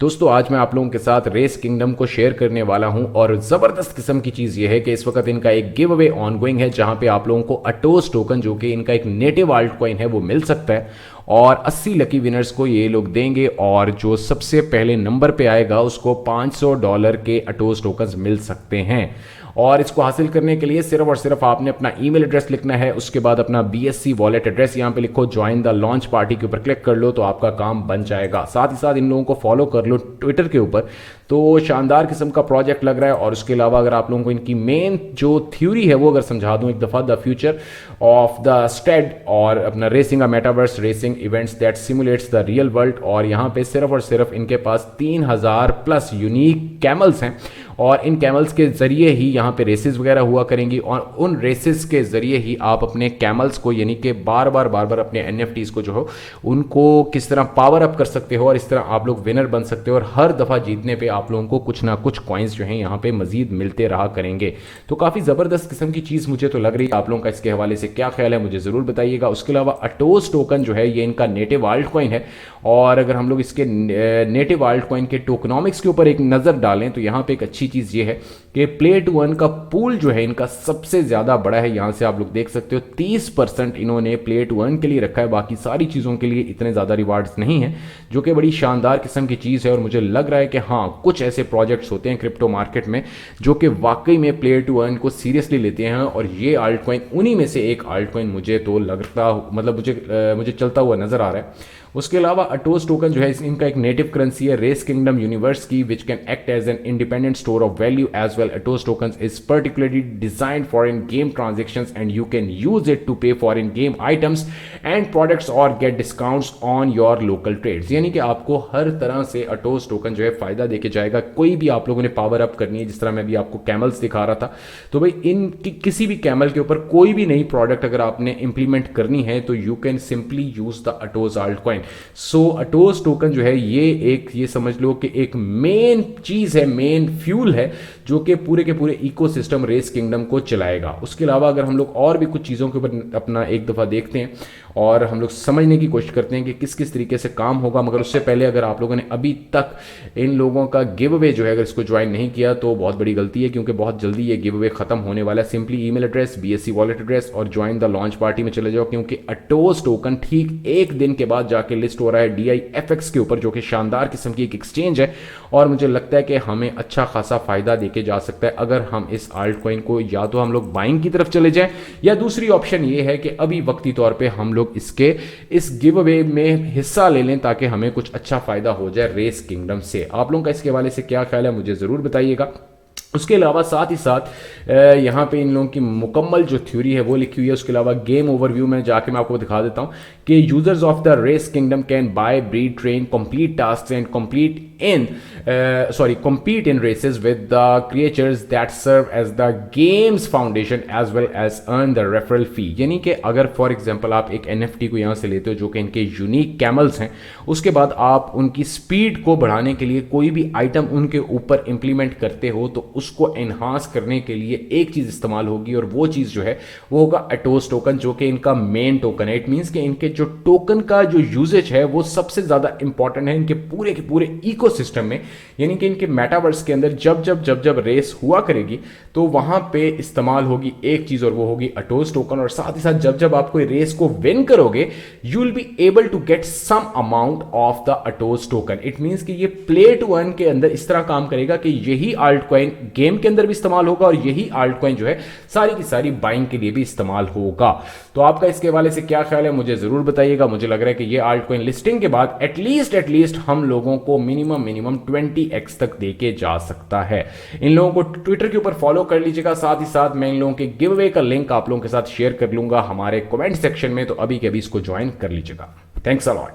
दोस्तों आज मैं आप लोगों के साथ रेस किंगडम को शेयर करने वाला हूं और ज़बरदस्त किस्म की चीज़ ये है कि इस वक्त इनका एक गिव अवे ऑनगोइंग है जहां पे आप लोगों को अटोस टोकन जो कि इनका एक नेटिव आल्ट कॉइन है वो मिल सकता है और 80 लकी विनर्स को ये लोग देंगे और जो सबसे पहले नंबर पे आएगा उसको $500 के अटोस टोकन्स मिल सकते हैं। और इसको हासिल करने के लिए सिर्फ और सिर्फ आपने अपना ईमेल एड्रेस लिखना है, उसके बाद अपना BSC वॉलेट एड्रेस यहाँ पे लिखो, ज्वाइन द लॉन्च पार्टी के ऊपर क्लिक कर लो तो आपका काम बन जाएगा। साथ ही साथ इन लोगों को फॉलो कर लो ट्विटर के ऊपर, तो शानदार किस्म का प्रोजेक्ट लग रहा है। और उसके अलावा अगर आप लोगों को इनकी मेन जो थ्योरी है वो अगर समझा दूं एक दफ़ा, the future of the state और अपना racing a metaverse racing events that simulates the real world. और यहाँ पे सिर्फ और सिर्फ इनके पास 3000 प्लस यूनिक कैमल्स हैं और इन कैमल्स के ज़रिए ही यहाँ पे रेसेस वगैरह हुआ करेंगी और उन रेसेस के ज़रिए ही आप अपने कैमल्स को यानी कि बार बार अपने NFTs को जो हो उनको किस तरह पावर अप कर सकते हो और इस तरह आप लोग विनर बन सकते हो और हर दफ़ा जीतने पे आप लोगों को कुछ ना कुछ कॉइन्स जो हैं यहाँ पे मजीद मिलते रहा करेंगे। तो काफ़ी ज़बरदस्त किस्म की चीज़ मुझे तो लग रही है। आप लोगों का इसके हवाले से क्या ख्याल है मुझे ज़रूर बताइएगा। उसके अलावा अटोस टोकन जो है ये इनका नेटिव आल्ट कॉइन है और अगर हम लोग इसके नेटिव आल्ट कॉइन के टोकनॉमिक्स के ऊपर एक नज़र डालें तो यहाँ पे एक अच्छी चीज़ ये है कि प्ले टू अर्न का पूल जो है इनका सबसे ज़्यादा बड़ा है। यहाँ से आप लोग देख सकते हो 30% इन्होंने प्ले टू अर्न के लिए रखा है, बाकी सारी चीज़ों के लिए इतने ज़्यादा रिवार्ड्स नहीं है, जो कि बड़ी शानदार किस्म की चीज़ है। और मुझे लग रहा है कि हाँ कुछ ऐसे प्रोजेक्ट्स होते हैं क्रिप्टो मार्केट में जो कि वाकई में प्ले टू अर्न को सीरियसली लेते हैं और ये आल्ट कॉइन उन्हीं में से एक आल्ट कॉइन मुझे तो लगता, मतलब मुझे चलता हुआ नज़र आ रहा है। उसके अलावा अटोस टोकन जो है इनका एक नेटिव करेंसी है रेस किंगडम यूनिवर्स की, which can act as an independent store of value as well. Atos token is particularly designed for in game transactions and you can use it to pay for in game items and products और get discounts on your local trades. यानी कि आपको हर तरह से अटोस token जो है फायदा देके जाएगा। कोई भी आप लोगों ने पावर अप करनी है, जिस तरह मैं भी आपको कैमल्स दिखा रहा था, तो भाई इन किसी भी कैमल के ऊपर कोई भी नई प्रोडक्ट अगर आपने इंप्लीमेंट करनी है तो you can simply use the Atos alt coin. So Atos token जो है ये समझ लो कि एक मेन चीज है, मेन फ्यूल है जो कि पूरे के पूरे इकोसिस्टम रेस किंगडम को चलाएगा। उसके अलावा अगर हम लोग और भी कुछ चीज़ों के ऊपर अपना एक दफ़ा देखते हैं और हम लोग समझने की कोशिश करते हैं कि किस किस तरीके से काम होगा, मगर उससे पहले अगर आप लोगों ने अभी तक इन लोगों का गिव अवे जो है अगर इसको ज्वाइन नहीं किया तो बहुत बड़ी गलती है, क्योंकि बहुत जल्दी ये गिव अवे खत्म होने वाला है। Simply email address, BSC wallet address और ज्वाइन द लॉन्च पार्टी में चले जाओ, क्योंकि अटोस टोकन ठीक एक दिन के बाद जाके लिस्ट हो रहा है DIFX के ऊपर, जो कि शानदार किस्म की एक एक्सचेंज है और मुझे लगता है कि हमें अच्छा खासा फायदा देके जा सकता है अगर हम इस आल्ट कॉइन को या तो हम लोग बाइंग की तरफ चले जाएं या दूसरी ऑप्शन ये है कि अभी वक्ती तौर पे हम लोग इस गिव अवे में हिस्सा ले लें ताकि हमें कुछ अच्छा फायदा हो जाए रेस किंगडम से। आप लोगों का इसके हवाले से क्या ख्याल है मुझे ज़रूर बताइएगा। उसके अलावा साथ ही साथ यहाँ पे इन लोगों की मुकम्मल जो थ्योरी है वो लिखी हुई है। उसके अलावा गेम ओवरव्यू में जाके मैं आपको दिखा देता हूँ कि users of the race kingdom can buy, breed, train, complete task and compete in races with the creatures that serve as the game's foundation as well as earn the referral fee। यानी कि अगर for example आप एक NFT को यहाँ से लेते हो जो कि इनके यूनिक कैमल्स हैं, उसके बाद आप उनकी स्पीड को बढ़ाने के लिए कोई भी आइटम उनके ऊपर इंप्लीमेंट करते हो तो उसको एनहांस करने के लिए एक चीज़ इस्तेमाल होगी और वो चीज़ जो है वो होगा अटोस टोकन, जो कि इनका मेन टोकन है। इट मीन्स कि इनके जो टोकन का जो यूजेज है वो सबसे ज़्यादा इंपॉर्टेंट है इनके पूरे के पूरे इकोसिस्टम में। यानी कि इनके मेटावर्स के अंदर जब रेस हुआ करेगी तो वहां पे इस्तेमाल होगी एक चीज और वो होगी अटोस टोकन। और साथ ही साथ जब आप कोई रेस को विन करोगे you will be able to get some amount of the Atos token. It means कि ये प्ले टू अर्न के अंदर इस तरह काम करेगा कि यही आल्ट कॉइन गेम के अंदर भी इस्तेमाल होगा और यही आल्ट कॉइन जो है सारी की सारी बाइंग के लिए भी इस्तेमाल होगा। तो आपका इसके हवाले से क्या ख्याल है मुझे जरूर बताइएगा। मुझे लग रहा है कि ये आल्ट कॉइन लिस्टिंग के बाद एटलीस्ट हम लोगों को मिनिमम 20x तक देके जा सकता है। इन लोगों को ट्विटर के ऊपर फॉलो कर लीजिएगा। साथ ही साथ मैं इन लोगों के गिव अवे का लिंक आप लोगों के साथ शेयर कर लूंगा हमारे कमेंट सेक्शन में, तो अभी के अभी इसको ज्वाइन कर लीजिएगा। Thanks a lot.